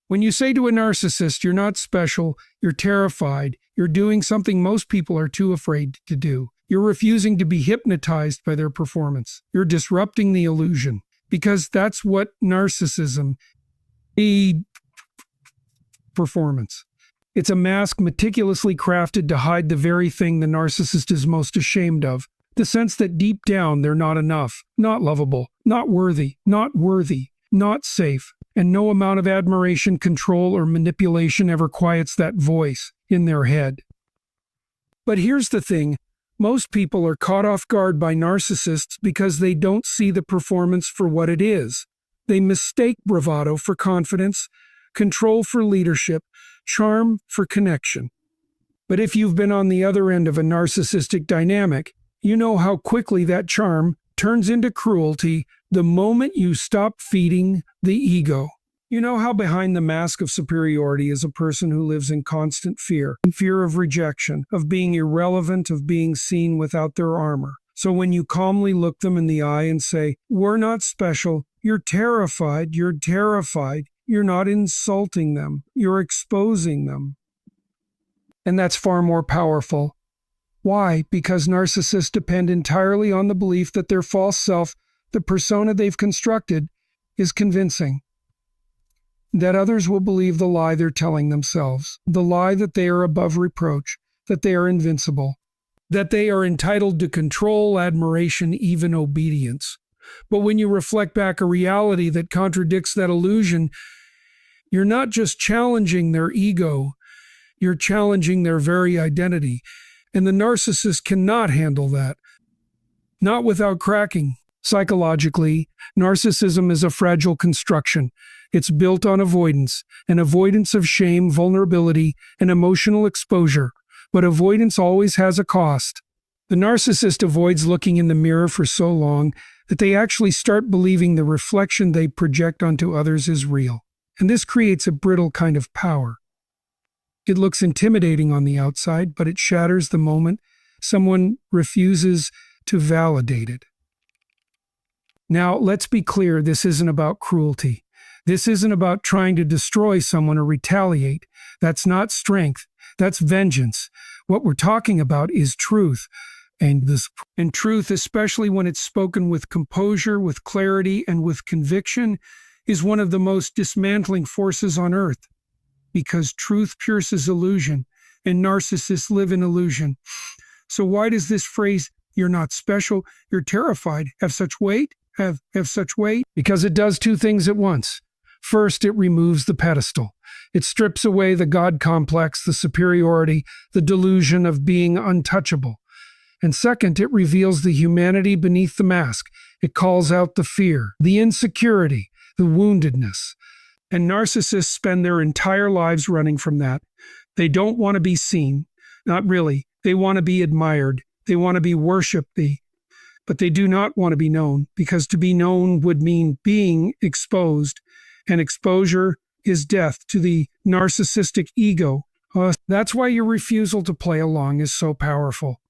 When you say to a narcissist, you're not special, you're terrified, you're doing something most people are too afraid to do. You're refusing to be hypnotized by their performance. You're disrupting the illusion, because that's what narcissism is. Performance. It's a mask meticulously crafted to hide the very thing the narcissist is most ashamed of. The sense that deep down they're not enough, not lovable, not worthy, not safe. And no amount of admiration, control, or manipulation ever quiets that voice in their head. But here's the thing. Most people are caught off guard by narcissists because they don't see the performance for what it is. They mistake bravado for confidence, control for leadership, charm for connection. But if you've been on the other end of a narcissistic dynamic, you know how quickly that charm turns into cruelty the moment you stop feeding the ego. You know how behind the mask of superiority is a person who lives in constant fear of rejection, of being irrelevant, of being seen without their armor. So when you calmly look them in the eye and say, "We're not special, you're terrified, you're not insulting them, you're exposing them." And that's far more powerful. Why? Because narcissists depend entirely on the belief that their false self, the persona they've constructed, is convincing. That others will believe the lie they're telling themselves, the lie that they are above reproach, that they are invincible, that they are entitled to control, admiration, even obedience. But when you reflect back a reality that contradicts that illusion, you're not just challenging their ego, you're challenging their very identity. And the narcissist cannot handle that, not without cracking. Psychologically, narcissism is a fragile construction. It's built on avoidance, an avoidance of shame, vulnerability, and emotional exposure. But avoidance always has a cost. The narcissist avoids looking in the mirror for so long that they actually start believing the reflection they project onto others is real. And this creates a brittle kind of power. It looks intimidating on the outside, but it shatters the moment someone refuses to validate it. Now, let's be clear, this isn't about cruelty. This isn't about trying to destroy someone or retaliate. That's not strength. That's vengeance. What we're talking about is truth. And truth, especially when it's spoken with composure, with clarity, and with conviction, is one of the most dismantling forces on earth. Because truth pierces illusion, and narcissists live in illusion. So why does this phrase, "you're not special, you're terrified," have such weight? Have such weight? Because it does two things at once. First, it removes the pedestal. It strips away the God complex, the superiority, the delusion of being untouchable. And second, it reveals the humanity beneath the mask. It calls out the fear, the insecurity, the woundedness. And narcissists spend their entire lives running from that. They don't want to be seen. Not really. They want to be admired. They want to be worshipped. But they do not want to be known, because to be known would mean being exposed. And exposure is death to the narcissistic ego. That's why your refusal to play along is so powerful.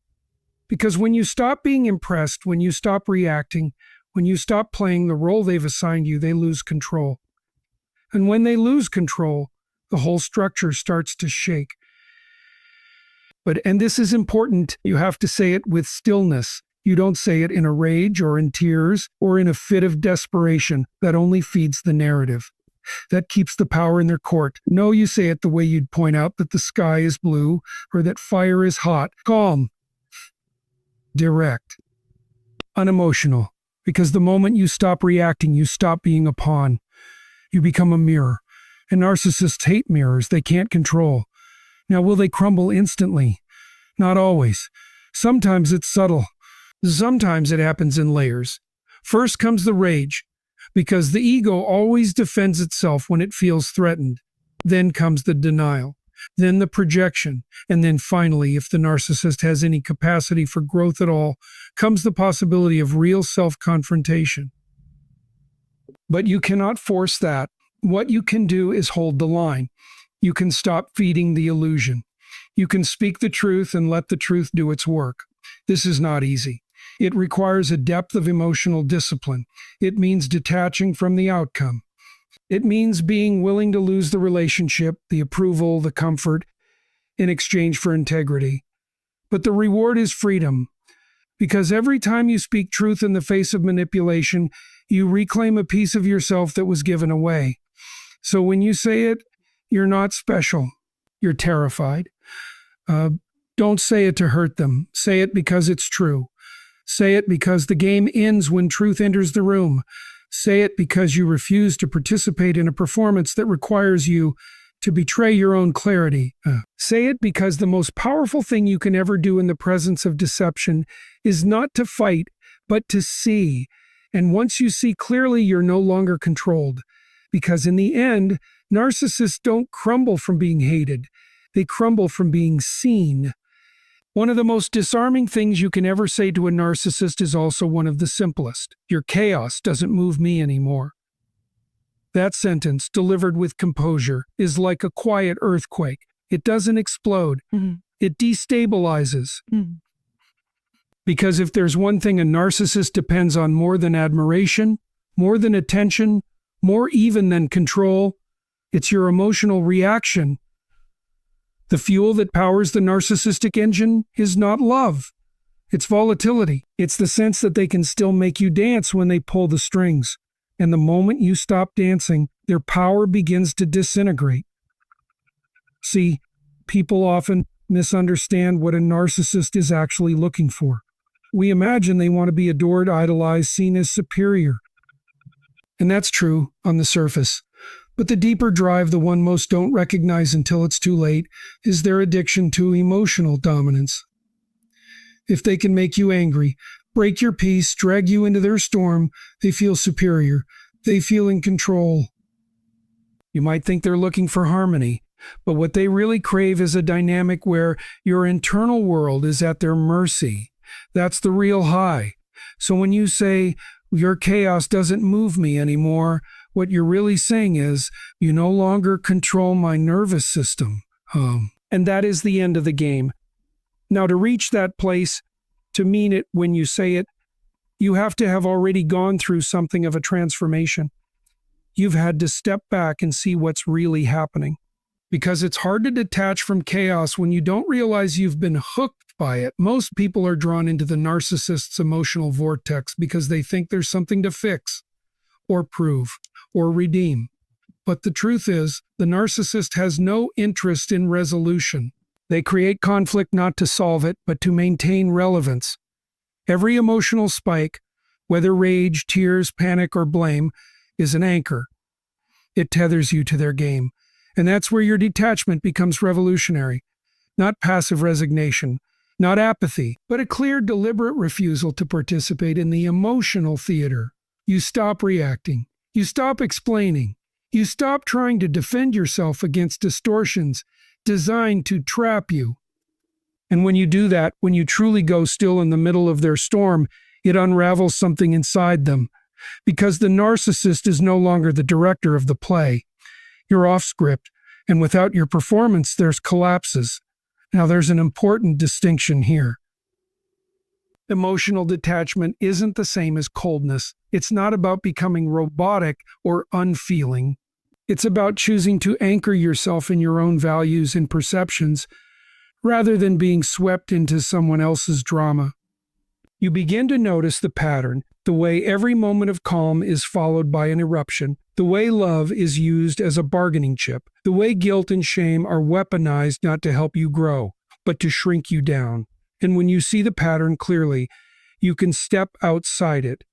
Because when you stop being impressed, when you stop reacting, when you stop playing the role they've assigned you, they lose control. And when they lose control, the whole structure starts to shake. And this is important, you have to say it with stillness. You don't say it in a rage or in tears or in a fit of desperation. That only feeds the narrative. That keeps the power in their court. No, you say it the way you'd point out that the sky is blue or that fire is hot. Calm. Direct. Unemotional. Because the moment you stop reacting, you stop being a pawn. You become a mirror. And narcissists hate mirrors they can't control. Now, will they crumble instantly? Not always. Sometimes it's subtle. Sometimes it happens in layers. First comes the rage, because the ego always defends itself when it feels threatened. Then comes the denial, then the projection, and then finally, if the narcissist has any capacity for growth at all, comes the possibility of real self-confrontation. But you cannot force that. What you can do is hold the line. You can stop feeding the illusion. You can speak the truth and let the truth do its work. This is not easy. It requires a depth of emotional discipline. It means detaching from the outcome. It means being willing to lose the relationship, the approval, the comfort, in exchange for integrity. But the reward is freedom, because every time you speak truth in the face of manipulation, you reclaim a piece of yourself that was given away. So when you say it, you're not special. You're terrified. Don't say it to hurt them. Say it because it's true. Say it because the game ends when truth enters the room. Say it because you refuse to participate in a performance that requires you to betray your own clarity. Say it because the most powerful thing you can ever do in the presence of deception is not to fight, but to see. And once you see clearly, you're no longer controlled. Because in the end, narcissists don't crumble from being hated. They crumble from being seen. One of the most disarming things you can ever say to a narcissist is also one of the simplest. Your chaos doesn't move me anymore. That sentence, delivered with composure, is like a quiet earthquake. It doesn't explode. It destabilizes. Because if there's one thing a narcissist depends on more than admiration, more than attention, more even than control, it's your emotional reaction. The fuel that powers the narcissistic engine is not love. It's volatility. It's the sense that they can still make you dance when they pull the strings. And the moment you stop dancing, their power begins to disintegrate. See, people often misunderstand what a narcissist is actually looking for. We imagine they want to be adored, idolized, seen as superior. And that's true on the surface. But the deeper drive, the one most don't recognize until it's too late, is their addiction to emotional dominance. If they can make you angry, break your peace, drag you into their storm, they feel superior. They feel in control. You might think they're looking for harmony, but what they really crave is a dynamic where your internal world is at their mercy. That's the real high. So when you say, your chaos doesn't move me anymore, what you're really saying is, you no longer control my nervous system. And that is the end of the game. Now, to reach that place, to mean it when you say it, you have to have already gone through something of a transformation. You've had to step back and see what's really happening. Because it's hard to detach from chaos when you don't realize you've been hooked by it. Most people are drawn into the narcissist's emotional vortex because they think there's something to fix, or prove, or redeem. But the truth is, the narcissist has no interest in resolution. They create conflict not to solve it, but to maintain relevance. Every emotional spike, whether rage, tears, panic, or blame, is an anchor. It tethers you to their game. And that's where your detachment becomes revolutionary. Not passive resignation, not apathy, but a clear, deliberate refusal to participate in the emotional theater. You stop reacting. You stop explaining. You stop trying to defend yourself against distortions designed to trap you. And when you do that, when you truly go still in the middle of their storm, it unravels something inside them. Because the narcissist is no longer the director of the play. You're off script, and without your performance, there's collapses. Now, there's an important distinction here. Emotional detachment isn't the same as coldness. It's not about becoming robotic or unfeeling. It's about choosing to anchor yourself in your own values and perceptions, rather than being swept into someone else's drama. You begin to notice the pattern, the way every moment of calm is followed by an eruption, the way love is used as a bargaining chip, the way guilt and shame are weaponized not to help you grow, but to shrink you down. And when you see the pattern clearly, you can step outside it.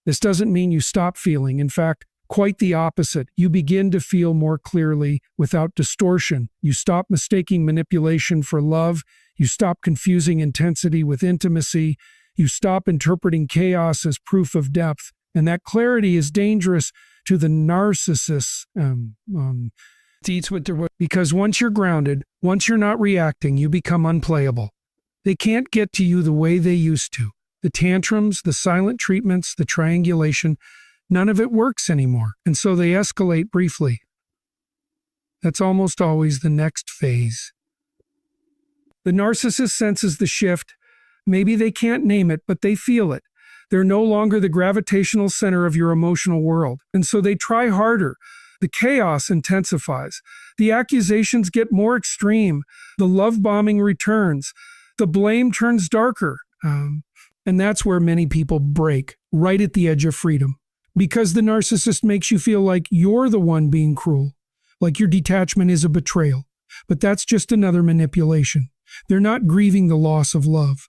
This doesn't mean you stop feeling. In fact, quite the opposite. You begin to feel more clearly without distortion. You stop mistaking manipulation for love. You stop confusing intensity with intimacy. You stop interpreting chaos as proof of depth. And that clarity is dangerous to the narcissists. Because once you're grounded, once you're not reacting, you become unplayable. They can't get to you the way they used to. The tantrums, the silent treatments, the triangulation, none of it works anymore. And so they escalate briefly. That's almost always the next phase. The narcissist senses the shift. Maybe they can't name it, but they feel it. They're no longer the gravitational center of your emotional world, and so they try harder. The chaos intensifies. The accusations get more extreme. The love bombing returns. The blame turns darker. And that's where many people break, right at the edge of freedom. Because the narcissist makes you feel like you're the one being cruel, like your detachment is a betrayal. But that's just another manipulation. They're not grieving the loss of love.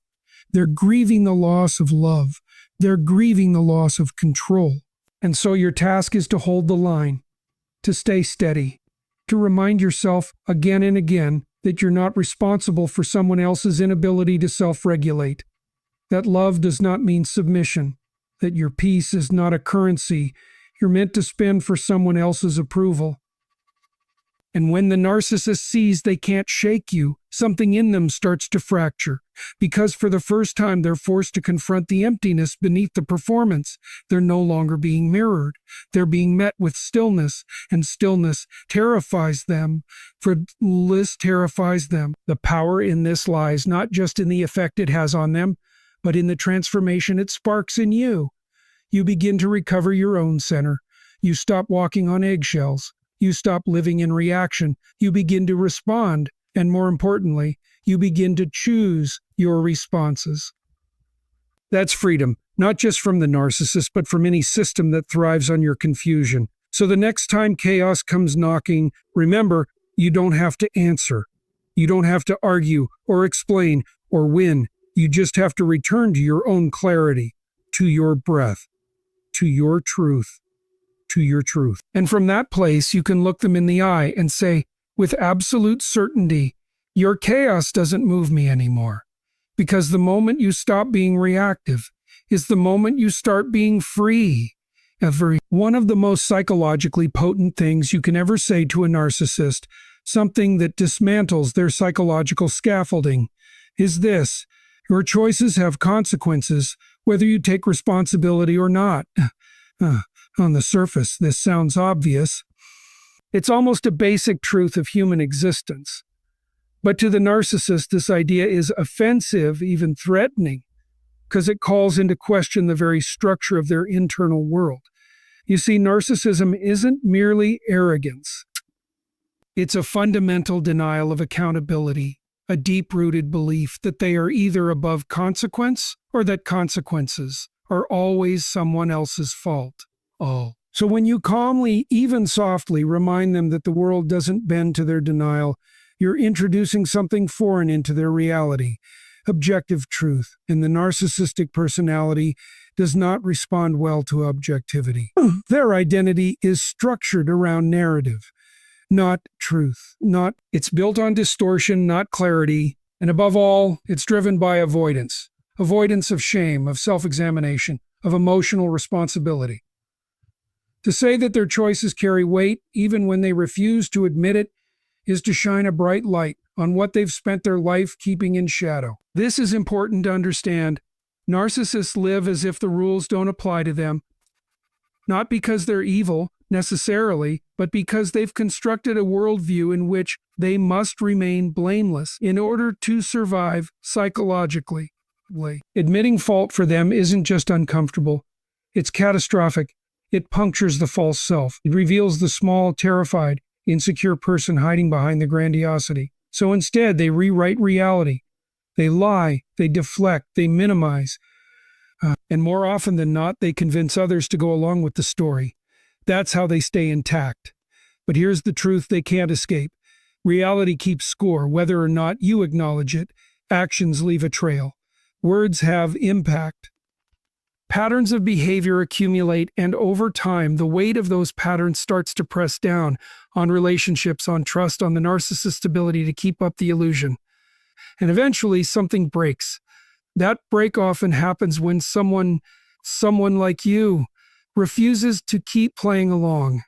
They're grieving the loss of love. They're grieving the loss of control. And so your task is to hold the line, to stay steady, to remind yourself again and again that you're not responsible for someone else's inability to self-regulate, that love does not mean submission, that your peace is not a currency you're meant to spend for someone else's approval. And when the narcissist sees they can't shake you, something in them starts to fracture, because for the first time they're forced to confront the emptiness beneath the performance. They're no longer being mirrored. They're being met with stillness, and stillness terrifies them, for bliss terrifies them. The power in this lies not just in the effect it has on them, but in the transformation it sparks in you. You begin to recover your own center. You stop walking on eggshells. You stop living in reaction. You begin to respond. And more importantly, you begin to choose your responses. That's freedom, not just from the narcissist, but from any system that thrives on your confusion. So the next time chaos comes knocking, remember, you don't have to answer. You don't have to argue or explain or win. You just have to return to your own clarity, to your breath, to your truth. To your truth. And from that place, you can look them in the eye and say, with absolute certainty, your chaos doesn't move me anymore. Because the moment you stop being reactive is the moment you start being free. One of the most psychologically potent things you can ever say to a narcissist, something that dismantles their psychological scaffolding, is this: your choices have consequences, whether you take responsibility or not. On the surface, this sounds obvious. It's almost a basic truth of human existence. But to the narcissist, this idea is offensive, even threatening, because it calls into question the very structure of their internal world. You see, narcissism isn't merely arrogance. It's a fundamental denial of accountability, a deep-rooted belief that they are either above consequence or that consequences are always someone else's fault. So when you calmly, even softly, remind them that the world doesn't bend to their denial, you're introducing something foreign into their reality, objective truth, and the narcissistic personality does not respond well to objectivity. Their identity is structured around narrative, not truth. It's built on distortion, not clarity, and above all, it's driven by avoidance. Avoidance of shame, of self-examination, of emotional responsibility. To say that their choices carry weight, even when they refuse to admit it, is to shine a bright light on what they've spent their life keeping in shadow. This is important to understand. Narcissists live as if the rules don't apply to them, not because they're evil, necessarily, but because they've constructed a worldview in which they must remain blameless in order to survive psychologically. Admitting fault for them isn't just uncomfortable, it's catastrophic. It punctures the false self. It reveals the small, terrified, insecure person hiding behind the grandiosity. So instead, they rewrite reality. They lie, they deflect, they minimize. And more often than not, they convince others to go along with the story. That's how they stay intact. But here's the truth they can't escape. Reality keeps score, whether or not you acknowledge it. Actions leave a trail. Words have impact. Patterns of behavior accumulate, and over time, the weight of those patterns starts to press down on relationships, on trust, on the narcissist's ability to keep up the illusion. And eventually, something breaks. That break often happens when someone like you refuses to keep playing along.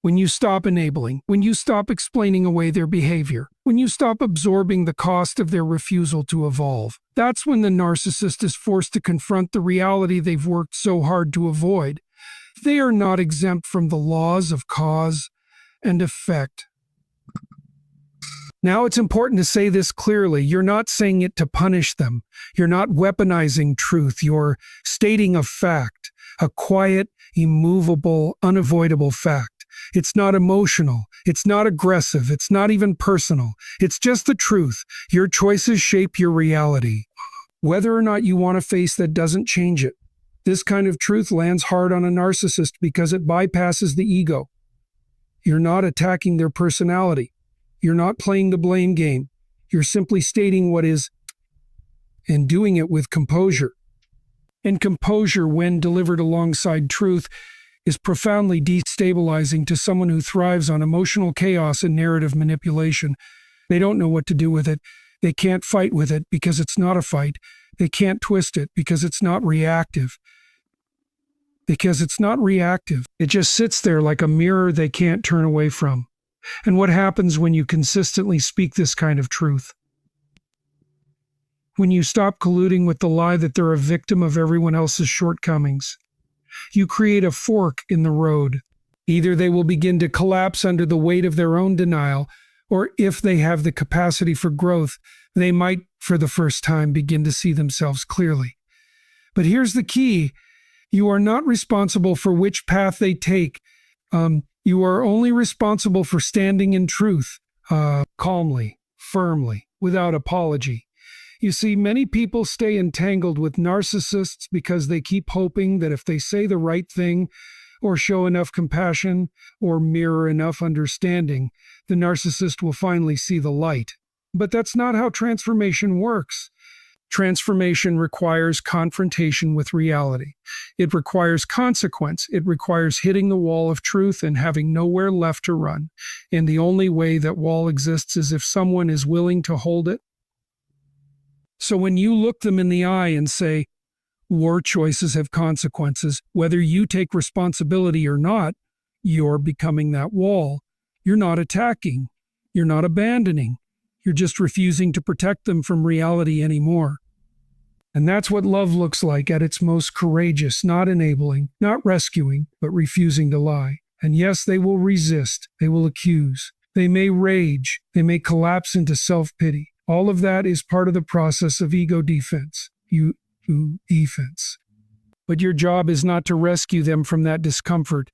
When you stop enabling, when you stop explaining away their behavior, when you stop absorbing the cost of their refusal to evolve, that's when the narcissist is forced to confront the reality they've worked so hard to avoid. They are not exempt from the laws of cause and effect. Now it's important to say this clearly. You're not saying it to punish them. You're not weaponizing truth. You're stating a fact, a quiet, immovable, unavoidable fact. It's not emotional. It's not aggressive. It's not even personal. It's just the truth. Your choices shape your reality. Whether or not you want to face that doesn't change it. This kind of truth lands hard on a narcissist because it bypasses the ego. You're not attacking their personality. You're not playing the blame game. You're simply stating what is and doing it with composure. And composure, when delivered alongside truth, is profoundly destabilizing to someone who thrives on emotional chaos and narrative manipulation. They don't know what to do with it. They can't fight with it because it's not a fight. They can't twist it because it's not reactive. It just sits there like a mirror they can't turn away from. And what happens when you consistently speak this kind of truth? When you stop colluding with the lie that they're a victim of everyone else's shortcomings, you create a fork in the road. Either they will begin to collapse under the weight of their own denial, or if they have the capacity for growth, they might, for the first time, begin to see themselves clearly. But here's the key. You are not responsible for which path they take. You are only responsible for standing in truth, calmly, firmly, without apology. You see, many people stay entangled with narcissists because they keep hoping that if they say the right thing, or show enough compassion, or mirror enough understanding, the narcissist will finally see the light. But that's not how transformation works. Transformation requires confrontation with reality. It requires consequence. It requires hitting the wall of truth and having nowhere left to run. And the only way that wall exists is if someone is willing to hold it. So when you look them in the eye and say, your choices have consequences, whether you take responsibility or not, you're becoming that wall. You're not attacking. You're not abandoning. You're just refusing to protect them from reality anymore. And that's what love looks like at its most courageous, not enabling, not rescuing, but refusing to lie. And yes, they will resist. They will accuse. They may rage. They may collapse into self-pity. All of that is part of the process of ego defense. Defense. But your job is not to rescue them from that discomfort.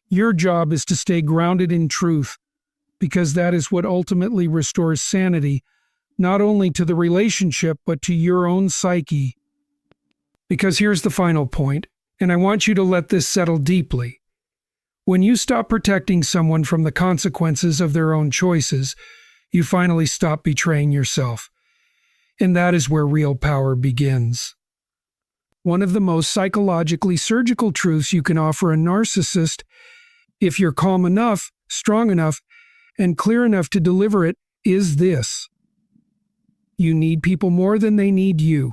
Your job is to stay grounded in truth, because that is what ultimately restores sanity, not only to the relationship, but to your own psyche. Because here's the final point, and I want you to let this settle deeply. When you stop protecting someone from the consequences of their own choices, you finally stop betraying yourself. And that is where real power begins. One of the most psychologically surgical truths you can offer a narcissist, if you're calm enough, strong enough, and clear enough to deliver it, is this. You need people more than they need you.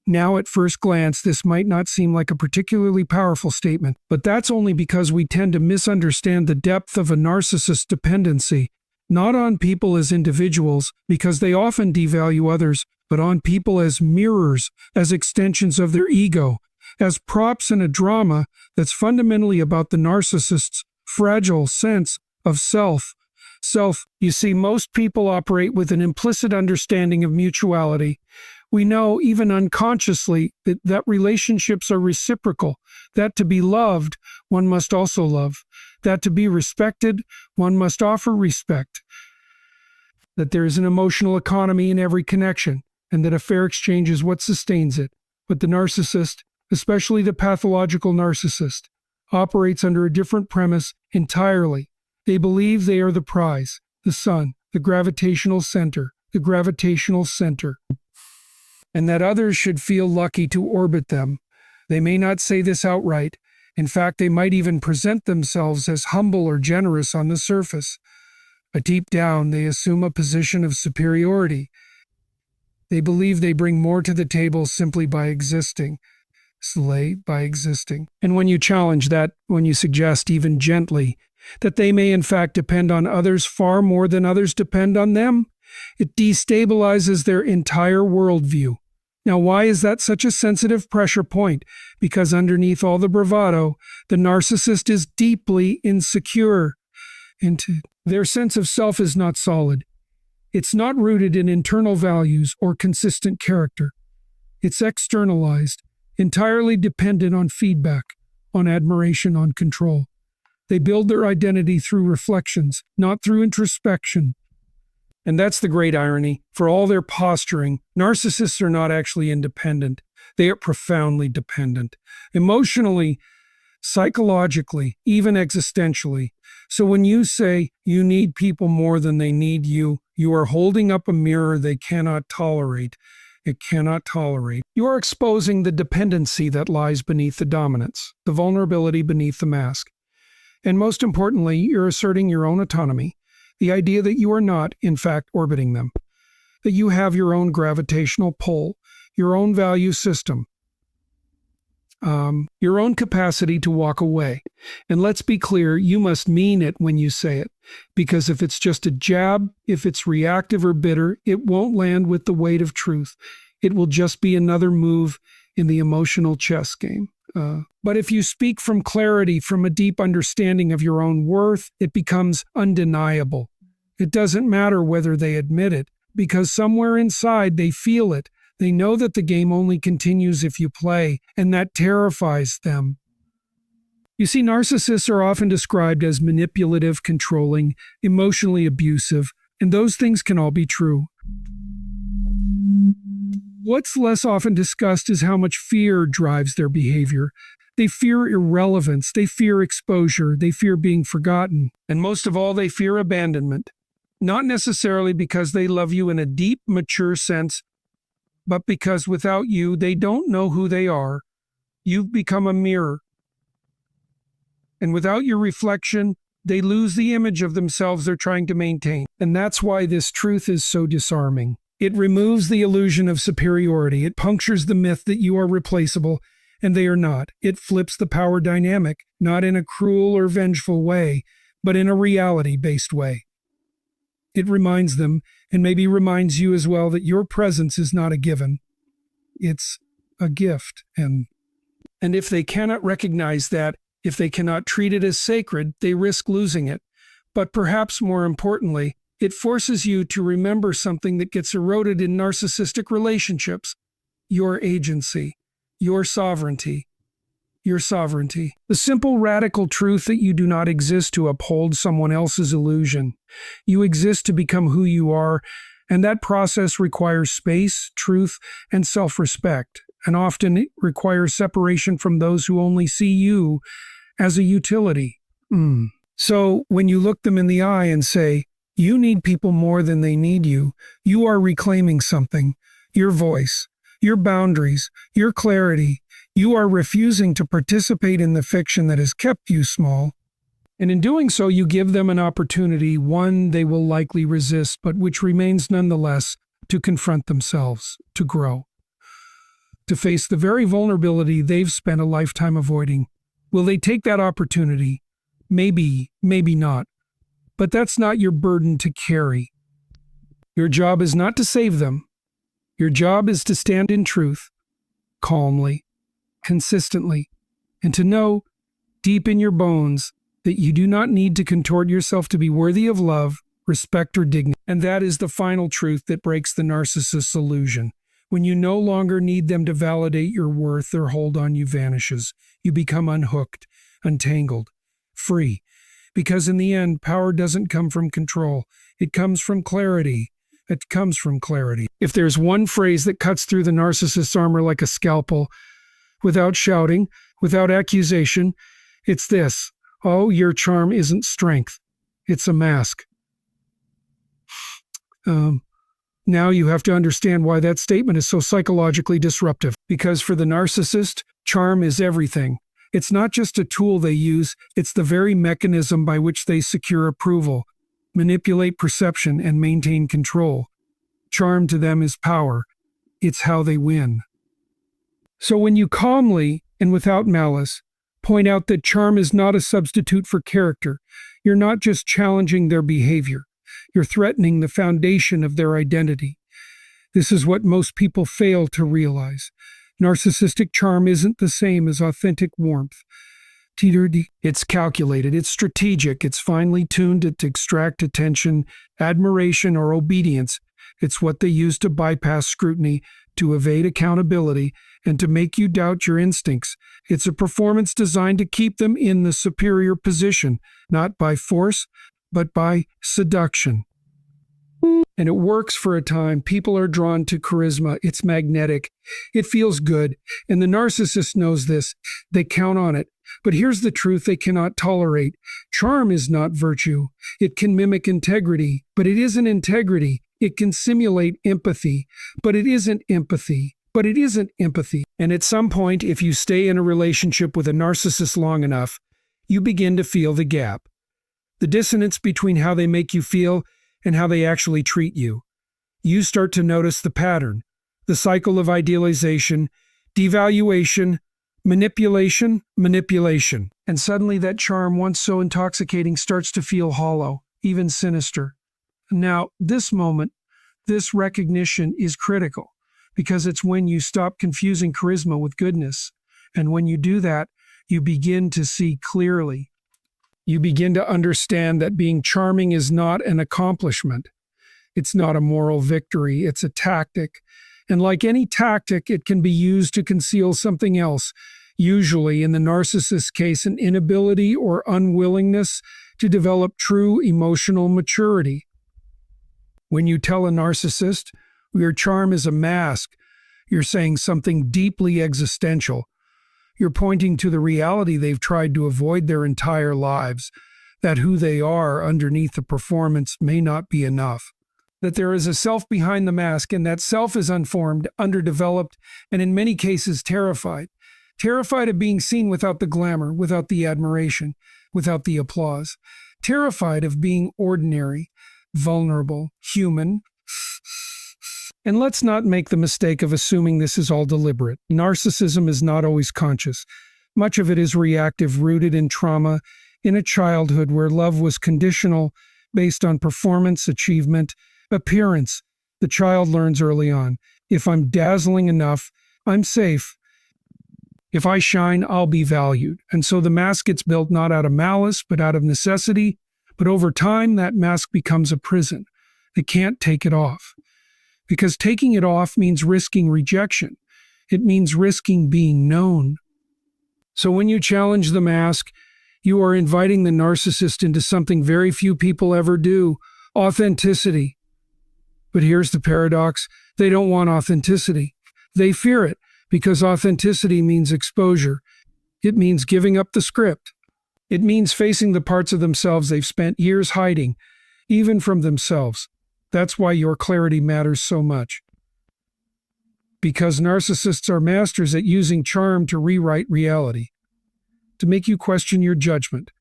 Now, at first glance, this might not seem like a particularly powerful statement, but that's only because we tend to misunderstand the depth of a narcissist's dependency, not on people as individuals, because they often devalue others, but on people as mirrors, as extensions of their ego, as props in a drama that's fundamentally about the narcissist's fragile sense of self. You see, most people operate with an implicit understanding of mutuality. We know, even unconsciously, that relationships are reciprocal, that to be loved, one must also love, that to be respected, one must offer respect, that there is an emotional economy in every connection, and that a fair exchange is what sustains it. But the narcissist, especially the pathological narcissist, operates under a different premise entirely. They believe they are the prize, the sun, the gravitational center, and that others should feel lucky to orbit them. They may not say this outright. In fact, they might even present themselves as humble or generous on the surface. But deep down, they assume a position of superiority. They believe they bring more to the table simply by existing. By existing. And when you challenge that, when you suggest even gently that they may in fact depend on others far more than others depend on them, it destabilizes their entire worldview. Now, why is that such a sensitive pressure point? Because underneath all the bravado, the narcissist is deeply insecure. into. Their sense of self is not solid. It's not rooted in internal values or consistent character. It's externalized, entirely dependent on feedback, on admiration, on control. They build their identity through reflections, not through introspection. And that's the great irony. For all their posturing, narcissists are not actually independent. They are profoundly dependent. Emotionally, psychologically, even existentially. So when you say you need people more than they need you, you are holding up a mirror they cannot tolerate. It cannot tolerate. You are exposing the dependency that lies beneath the dominance, the vulnerability beneath the mask. And most importantly, you're asserting your own autonomy, the idea that you are not, in fact, orbiting them, that you have your own gravitational pull, your own value system, your own capacity to walk away. And let's be clear, you must mean it when you say it, because if it's just a jab, if it's reactive or bitter, it won't land with the weight of truth. It will just be another move in the emotional chess game. But if you speak from clarity, from a deep understanding of your own worth, it becomes undeniable. It doesn't matter whether they admit it, because somewhere inside they feel it. They know that the game only continues if you play, and that terrifies them. You see, narcissists are often described as manipulative, controlling, emotionally abusive, and those things can all be true. What's less often discussed is how much fear drives their behavior. They fear irrelevance, they fear exposure, they fear being forgotten, and most of all, they fear abandonment. Not necessarily because they love you in a deep, mature sense, but because without you, they don't know who they are. You've become a mirror. And without your reflection, they lose the image of themselves they're trying to maintain. And that's why this truth is so disarming. It removes the illusion of superiority. It punctures the myth that you are replaceable, and they are not. It flips the power dynamic, not in a cruel or vengeful way, but in a reality-based way. It reminds them, and maybe reminds you as well, that your presence is not a given. It's a gift. And if they cannot recognize that, if they cannot treat it as sacred, they risk losing it. But perhaps more importantly, it forces you to remember something that gets eroded in narcissistic relationships: your agency, your sovereignty. Your sovereignty. The simple radical truth that you do not exist to uphold someone else's illusion. You exist to become who you are, and that process requires space, truth, and self-respect, and often it requires separation from those who only see you as a utility. So when you look them in the eye and say, you need people more than they need you, you are reclaiming something: your voice, your boundaries, your clarity. You are refusing to participate in the fiction that has kept you small. And in doing so, you give them an opportunity, one they will likely resist, but which remains nonetheless, to confront themselves, to grow, to face the very vulnerability they've spent a lifetime avoiding. Will they take that opportunity? Maybe, maybe not. But that's not your burden to carry. Your job is not to save them. Your job is to stand in truth, calmly, consistently, and to know, deep in your bones, that you do not need to contort yourself to be worthy of love, respect, or dignity. And that is the final truth that breaks the narcissist's illusion. When you no longer need them to validate your worth, their hold on you vanishes. You become unhooked, untangled, free. Because in the end, power doesn't come from control. It comes from clarity. It comes from clarity. If there's one phrase that cuts through the narcissist's armor like a scalpel, without shouting, without accusation, it's this: oh, your charm isn't strength. It's a mask. Now you have to understand why that statement is so psychologically disruptive. Because for the narcissist, charm is everything. It's not just a tool they use, it's the very mechanism by which they secure approval, manipulate perception, and maintain control. Charm to them is power. It's how they win. So when you calmly, and without malice, point out that charm is not a substitute for character, you're not just challenging their behavior, you're threatening the foundation of their identity. This is what most people fail to realize. Narcissistic charm isn't the same as authentic warmth. It's calculated, it's strategic, it's finely tuned to extract attention, admiration, or obedience. It's what they use to bypass scrutiny, to evade accountability, and to make you doubt your instincts. It's a performance designed to keep them in the superior position, not by force, but by seduction. And it works for a time. People are drawn to charisma. It's magnetic. It feels good. And the narcissist knows this. They count on it. But here's the truth they cannot tolerate. Charm is not virtue. It can mimic integrity, but it isn't integrity. It can simulate empathy, but it isn't empathy. And at some point, if you stay in a relationship with a narcissist long enough, you begin to feel the gap. The dissonance between how they make you feel and how they actually treat you. You start to notice the pattern, the cycle of idealization, devaluation, manipulation. And suddenly that charm, once so intoxicating, starts to feel hollow, even sinister. Now, this moment, this recognition is critical because it's when you stop confusing charisma with goodness. And when you do that, you begin to see clearly. You begin to understand that being charming is not an accomplishment. It's not a moral victory. It's a tactic. And like any tactic, it can be used to conceal something else. Usually, in the narcissist's case, an inability or unwillingness to develop true emotional maturity. When you tell a narcissist, your charm is a mask, you're saying something deeply existential. You're pointing to the reality they've tried to avoid their entire lives, that who they are underneath the performance may not be enough, that there is a self behind the mask, and that self is unformed, underdeveloped, and in many cases terrified. Terrified of being seen without the glamour, without the admiration, without the applause. Terrified of being ordinary, vulnerable, human. And let's not make the mistake of assuming this is all deliberate. Narcissism is not always conscious. Much of it is reactive, rooted in trauma, in a childhood where love was conditional, based on performance, achievement, appearance. The child learns early on, if I'm dazzling enough, I'm safe. If I shine, I'll be valued. And so the mask gets built not out of malice, but out of necessity. But over time, that mask becomes a prison. They can't take it off. Because taking it off means risking rejection. It means risking being known. So when you challenge the mask, you are inviting the narcissist into something very few people ever do, authenticity. But here's the paradox. They don't want authenticity. They fear it because authenticity means exposure. It means giving up the script. It means facing the parts of themselves they've spent years hiding, even from themselves. That's why your clarity matters so much. Because narcissists are masters at using charm to rewrite reality, to make you question your judgment,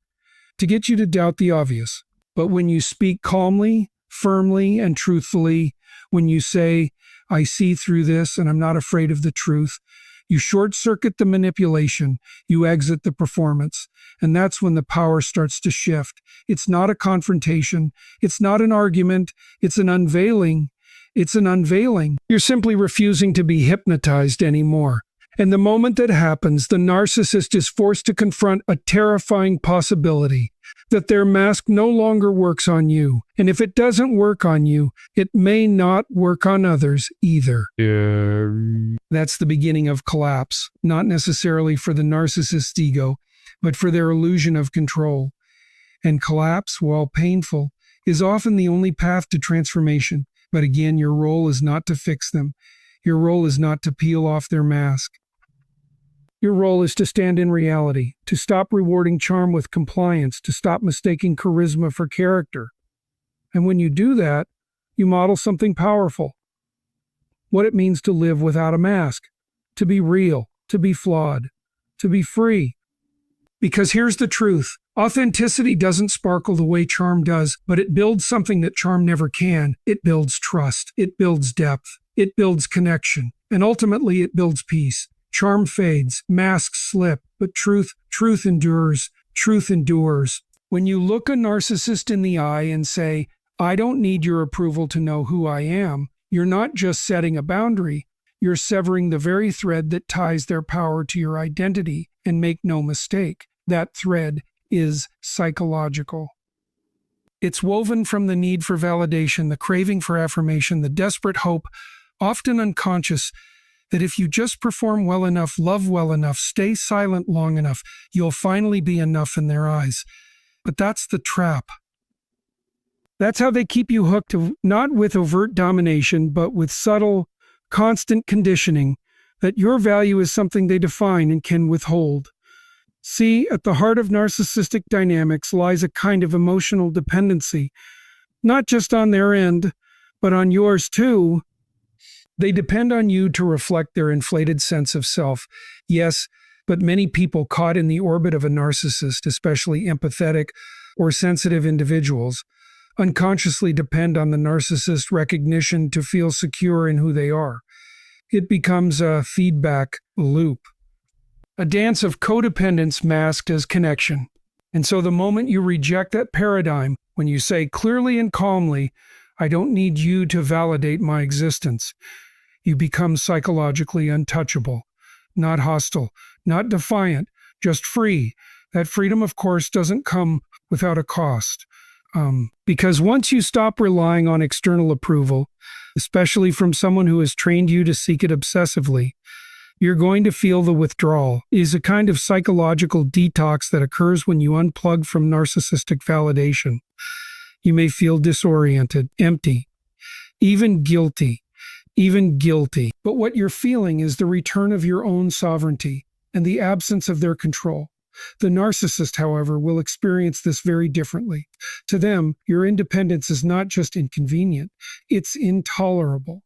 to get you to doubt the obvious. But when you speak calmly, firmly, and truthfully, when you say, I see through this and I'm not afraid of the truth, you short-circuit the manipulation, you exit the performance, and that's when the power starts to shift. It's not a confrontation, it's not an argument, it's an unveiling. You're simply refusing to be hypnotized anymore. And the moment that happens, the narcissist is forced to confront a terrifying possibility, that their mask no longer works on you. And if it doesn't work on you, it may not work on others either. That's the beginning of collapse, not necessarily for the narcissist's ego, but for their illusion of control. And collapse, while painful, is often the only path to transformation. But again, your role is not to fix them. Your role is not to peel off their mask. Your role is to stand in reality, to stop rewarding charm with compliance, to stop mistaking charisma for character. And when you do that, you model something powerful. What it means to live without a mask, to be real, to be flawed, to be free. Because here's the truth. Authenticity doesn't sparkle the way charm does, but it builds something that charm never can. It builds trust. It builds depth. It builds connection. And ultimately, it builds peace. Charm fades, masks slip, but truth endures. Truth endures. When you look a narcissist in the eye and say, I don't need your approval to know who I am, you're not just setting a boundary, you're severing the very thread that ties their power to your identity. And make no mistake, That thread is psychological. It's woven from the need for validation, the craving for affirmation, the desperate hope, often unconscious, that if you just perform well enough, love well enough, stay silent long enough, you'll finally be enough in their eyes. But that's the trap. That's how they keep you hooked, not with overt domination, but with subtle, constant conditioning that your value is something they define and can withhold. See, at the heart of narcissistic dynamics lies a kind of emotional dependency, not just on their end, but on yours too. They depend on you to reflect their inflated sense of self. Yes, but many people caught in the orbit of a narcissist, especially empathetic or sensitive individuals, unconsciously depend on the narcissist's recognition to feel secure in who they are. It becomes a feedback loop, a dance of codependence masked as connection. And so the moment you reject that paradigm, when you say clearly and calmly, "I don't need you to validate my existence," you become psychologically untouchable, not hostile, not defiant, just free. That freedom, of course, doesn't come without a cost. Because once you stop relying on external approval, especially from someone who has trained you to seek it obsessively, you're going to feel the withdrawal. It is a kind of psychological detox that occurs when you unplug from narcissistic validation. You may feel disoriented, empty, even guilty. But what you're feeling is the return of your own sovereignty and the absence of their control. The narcissist, however, will experience this very differently. To them, your independence is not just inconvenient, it's intolerable.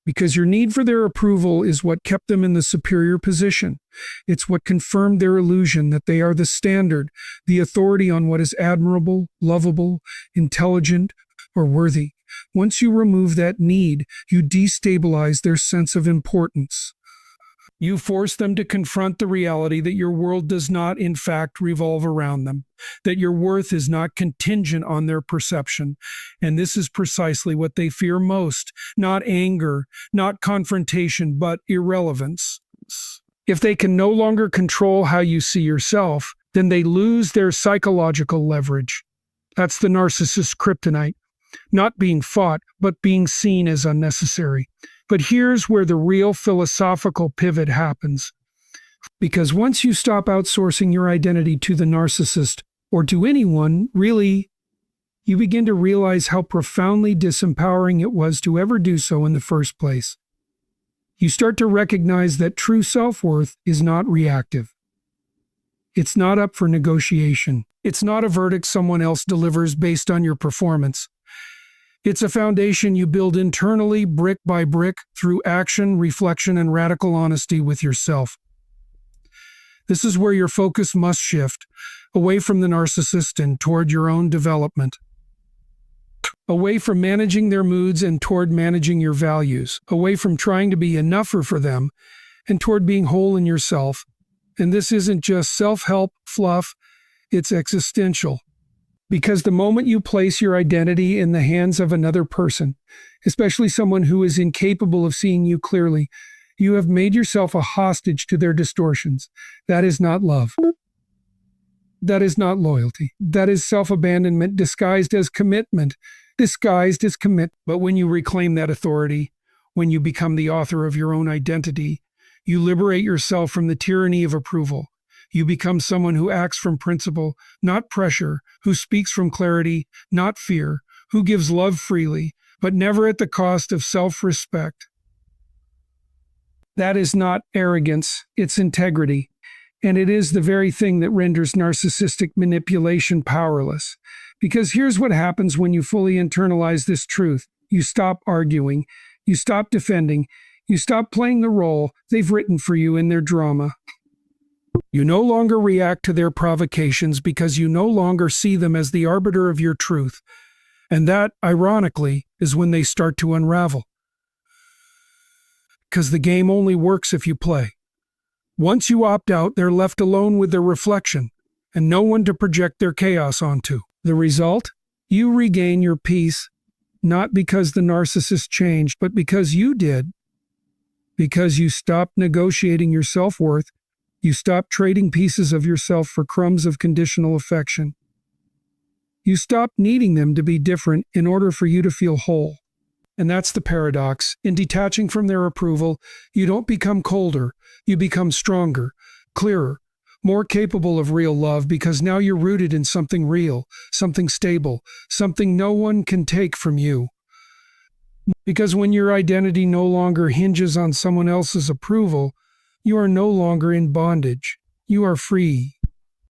Because your need for their approval is what kept them in the superior position. It's what confirmed their illusion that they are the standard, the authority on what is admirable, lovable, intelligent, or worthy. Once you remove that need, you destabilize their sense of importance. You force them to confront the reality that your world does not, in fact, revolve around them, that your worth is not contingent on their perception. And this is precisely what they fear most, not anger, not confrontation, but irrelevance. If they can no longer control how you see yourself, then they lose their psychological leverage. That's the narcissist's kryptonite. Not being fought, but being seen as unnecessary. But here's where the real philosophical pivot happens. Because once you stop outsourcing your identity to the narcissist, or to anyone, really, you begin to realize how profoundly disempowering it was to ever do so in the first place. You start to recognize that true self-worth is not reactive. It's not up for negotiation. It's not a verdict someone else delivers based on your performance. It's a foundation you build internally, brick by brick, through action, reflection, and radical honesty with yourself. This is where your focus must shift, away from the narcissist and toward your own development. Away from managing their moods and toward managing your values. Away from trying to be enougher for them and toward being whole in yourself. And this isn't just self-help fluff, it's existential. Because the moment you place your identity in the hands of another person, especially someone who is incapable of seeing you clearly, you have made yourself a hostage to their distortions. That is not love. That is not loyalty. That is self-abandonment disguised as commitment. But when you reclaim that authority, when you become the author of your own identity, you liberate yourself from the tyranny of approval. You become someone who acts from principle, not pressure, who speaks from clarity, not fear, who gives love freely, but never at the cost of self-respect. That is not arrogance, it's integrity. And it is the very thing that renders narcissistic manipulation powerless. Because here's what happens when you fully internalize this truth. You stop arguing, you stop defending, you stop playing the role they've written for you in their drama. You no longer react to their provocations because you no longer see them as the arbiter of your truth. And that, ironically, is when they start to unravel. Because the game only works if you play. Once you opt out, they're left alone with their reflection, and no one to project their chaos onto. The result? You regain your peace, not because the narcissist changed, but because you did. Because you stopped negotiating your self-worth. You stop trading pieces of yourself for crumbs of conditional affection. You stop needing them to be different in order for you to feel whole. And that's the paradox. In detaching from their approval, you don't become colder, you become stronger, clearer, more capable of real love because now you're rooted in something real, something stable, something no one can take from you. Because when your identity no longer hinges on someone else's approval, you are no longer in bondage. You are free.